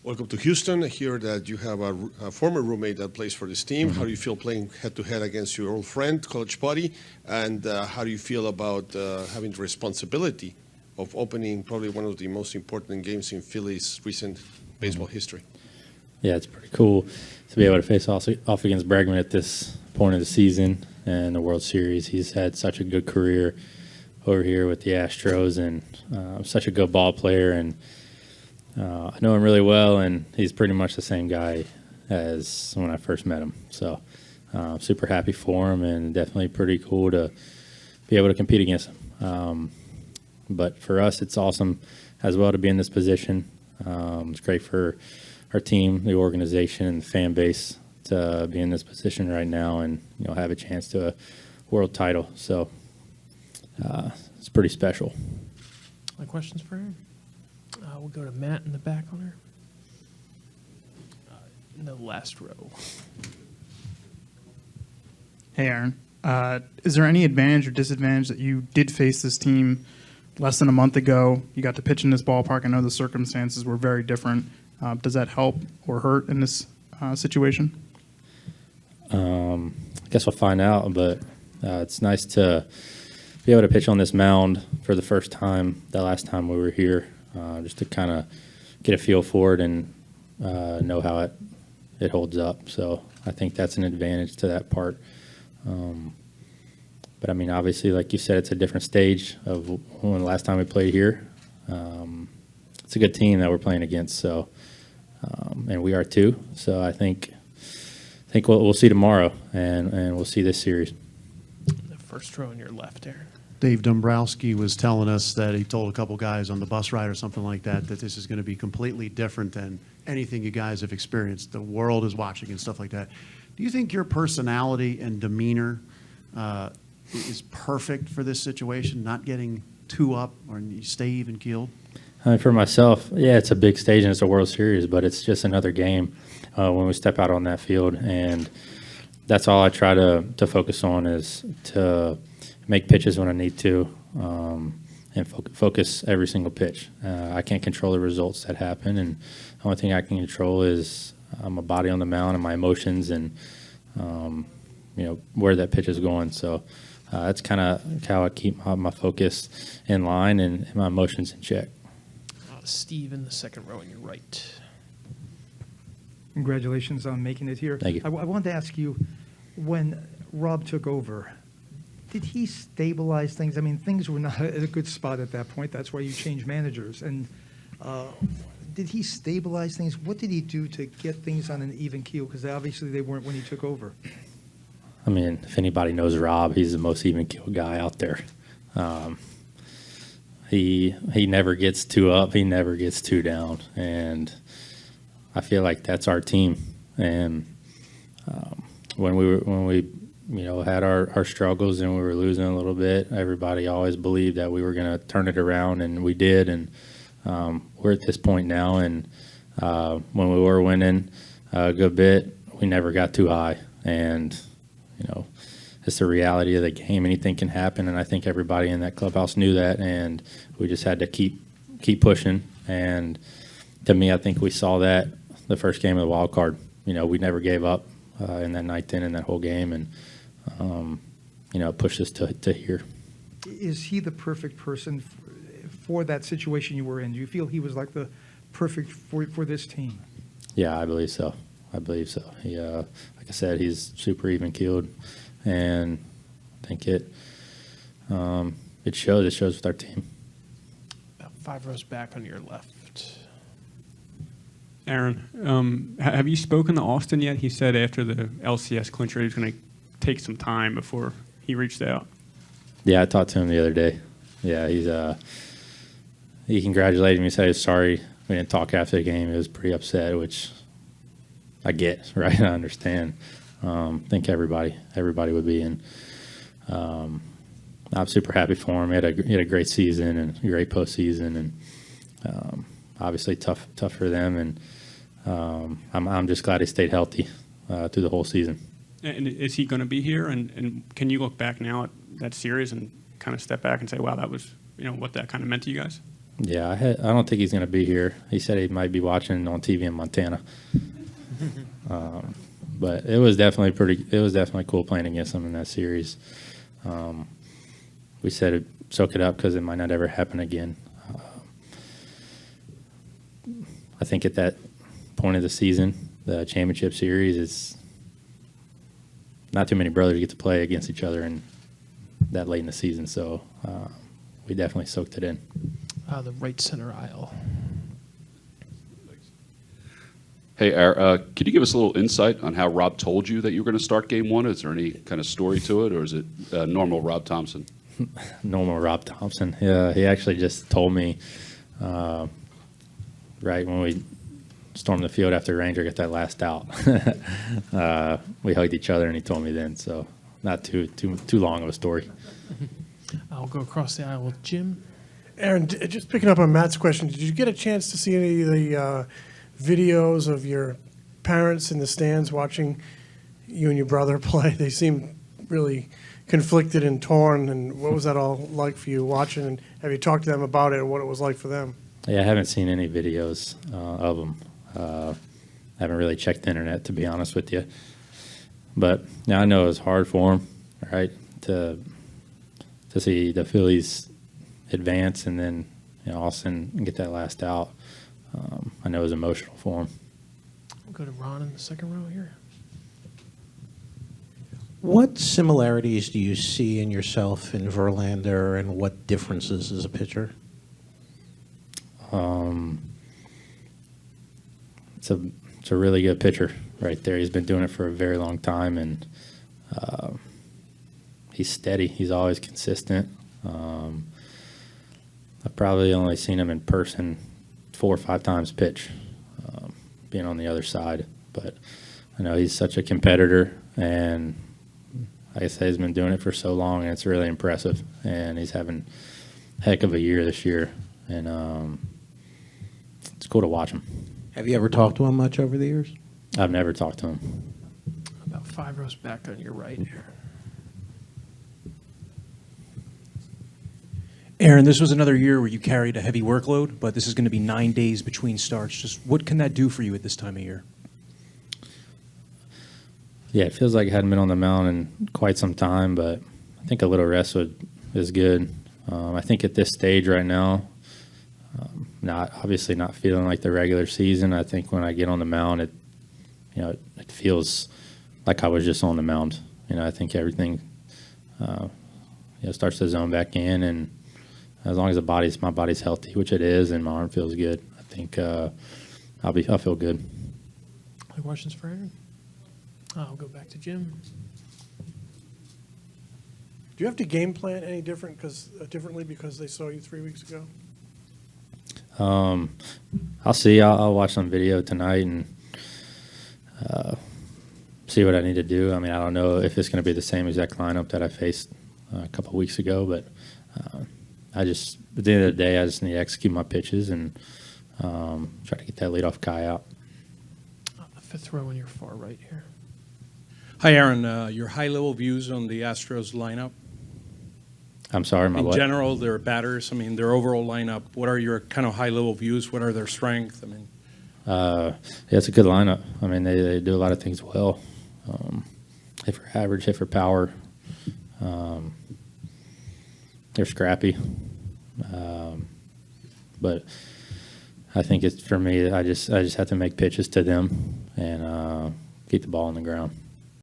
Welcome to Houston. I hear that you have a former roommate that plays for this team. Mm-hmm. How do you feel playing head-to-head against your old friend, College Buddy? And how do you feel about having the responsibility of opening probably one of the most important games in Philly's recent baseball history? Yeah, it's pretty cool to be able to face off against Bregman at this point of the season and the World Series. He's had such a good career over here with the Astros and such a good ball player. And I know him really well, and he's pretty much the same guy as when I first met him. So super happy for him, and definitely pretty cool to be able to compete against him. But for us, it's awesome as well to be in this position. It's great for our team, the organization, and the fan base to be in this position right now and have a chance to a world title. So it's pretty special. My questions for him? We'll go to Matt in the back corner. In the last row. Hey, Aaron. Is there any advantage or disadvantage that you did face this team less than a month ago? You got to pitch in this ballpark. I know the circumstances were very different. Does that help or hurt in this situation? I guess we'll find out, but it's nice to be able to pitch on this mound for the first time, the last time we were here, just to kind of get a feel for it and know how it holds up. So I think that's an advantage to that part. But, I mean, obviously, like you said, it's a different stage of when the last time we played here. It's a good team that we're playing against, so and we are too. So I think we'll see tomorrow, and we'll see this series. The first row on your left, Aaron. Dave Dombrowski was telling us that he told a couple guys on the bus ride or something like that this is going to be completely different than anything you guys have experienced. The world is watching and stuff like that. Do you think your personality and demeanor is perfect for this situation, not getting too up or you stay even keeled? I mean, for myself, yeah, it's a big stage and it's a World Series, but it's just another game when we step out on that field. And that's all I try to focus on is to make pitches when I need to and focus every single pitch. I can't control the results that happen, and the only thing I can control is my body on the mound and my emotions and, where that pitch is going. So that's kind of how I keep my focus in line and my emotions in check. Steve in the second row on your right. Congratulations on making it here. Thank you. I wanted to ask you, when Rob took over, did he stabilize things? I mean, things were not at a good spot at that point. That's why you changed managers. And did he stabilize things? What did he do to get things on an even keel? Because obviously they weren't when he took over. I mean, if anybody knows Rob, he's the most even-keeled guy out there. He never gets too up. He never gets too down. And I feel like that's our team. And when we had our struggles and we were losing a little bit, everybody always believed that we were going to turn it around, and we did. And we're at this point now. And when we were winning a good bit, we never got too high. And it's the reality of the game. Anything can happen, and I think everybody in that clubhouse knew that, and we just had to keep pushing. And to me, I think we saw that the first game of the wild card. We never gave up in that ninth inning, that whole game, and it pushed us to here. Is he the perfect person for that situation you were in? Do you feel he was like the perfect for this team? Yeah, I believe so. He, like I said, he's super even-keeled, and I think it shows. It shows with our team. About 5 rows back on your left. Aaron, have you spoken to Austin yet? He said after the LCS clincher he was going to take some time before he reached out. Yeah, I talked to him the other day. Yeah, he congratulated me. He said he was sorry we didn't talk after the game. He was pretty upset, which I get, right? I understand. I think everybody would be. And I'm super happy for him. He had a great season and a great postseason, and obviously tough for them. And I'm just glad he stayed healthy through the whole season. And is he going to be here? And can you look back now at that series and kind of step back and say, wow, that was what that kind of meant to you guys? Yeah, I don't think he's going to be here. He said he might be watching on TV in Montana. But it was definitely cool playing against him in that series. We said soak it up because it might not ever happen again. I think at that point of the season, the championship series, is not too many brothers get to play against each other in that late in the season. So we definitely soaked it in. The right center aisle. Hey, could you give us a little insight on how Rob told you that you were going to start Game 1? Is there any kind of story to it, or is it normal Rob Thompson? Normal Rob Thompson. Yeah, he actually just told me right when we stormed the field after Ranger got that last out. We hugged each other, and he told me then. So not too long of a story. I'll go across the aisle with Jim. Aaron, just picking up on Matt's question, did you get a chance to see any of the videos of your parents in the stands watching you and your brother play? They seemed really conflicted and torn, and what was that all like for you watching, and have you talked to them about it and what it was like for them? Yeah, I haven't seen any videos of them. I haven't really checked the internet, to be honest with you. But now I know it was hard for them, right, to see the Phillies advance and then Austin get that last out. I know it was emotional for him. We'll go to Ron in the second row here. What similarities do you see in yourself in Verlander, and what differences as a pitcher? It's a really good pitcher right there. He's been doing it for a very long time, and he's steady. He's always consistent. I've probably only seen him in person 4 or 5 times pitch, being on the other side. But I know he's such a competitor, and like I said, he's been doing it for so long, and it's really impressive. And he's having a heck of a year this year, and it's cool to watch him. Have you ever talked to him much over the years? I've never talked to him. About 5 rows back on your right here. Aaron, this was another year where you carried a heavy workload, but this is going to be 9 days between starts. Just what can that do for you at this time of year? Yeah, it feels like I hadn't been on the mound in quite some time, but I think a little rest is good. I think at this stage right now, obviously not feeling like the regular season. I think when I get on the mound, it feels like I was just on the mound. I think everything starts to zone back in, and as long as my body's healthy, which it is, and my arm feels good, I think I'll feel good. Other questions for Aaron? I'll go back to Jim. Do you have to game plan any differently because they saw you 3 weeks ago? I'll see. I'll watch some video tonight and see what I need to do. I mean, I don't know if it's going to be the same exact lineup that I faced a couple weeks ago, but at the end of the day, I just need to execute my pitches and try to get that leadoff guy out. The fifth row on your far right here. Hi, Aaron. Your high-level views on the Astros lineup? I'm sorry, my In what? general, their batters, their overall lineup, what are your kind of high-level views? What are their strengths? Yeah, it's a good lineup. I mean, they do a lot of things well. Hit for average, hit for power. They're scrappy. But I think it's for me, I just have to make pitches to them and keep the ball on the ground.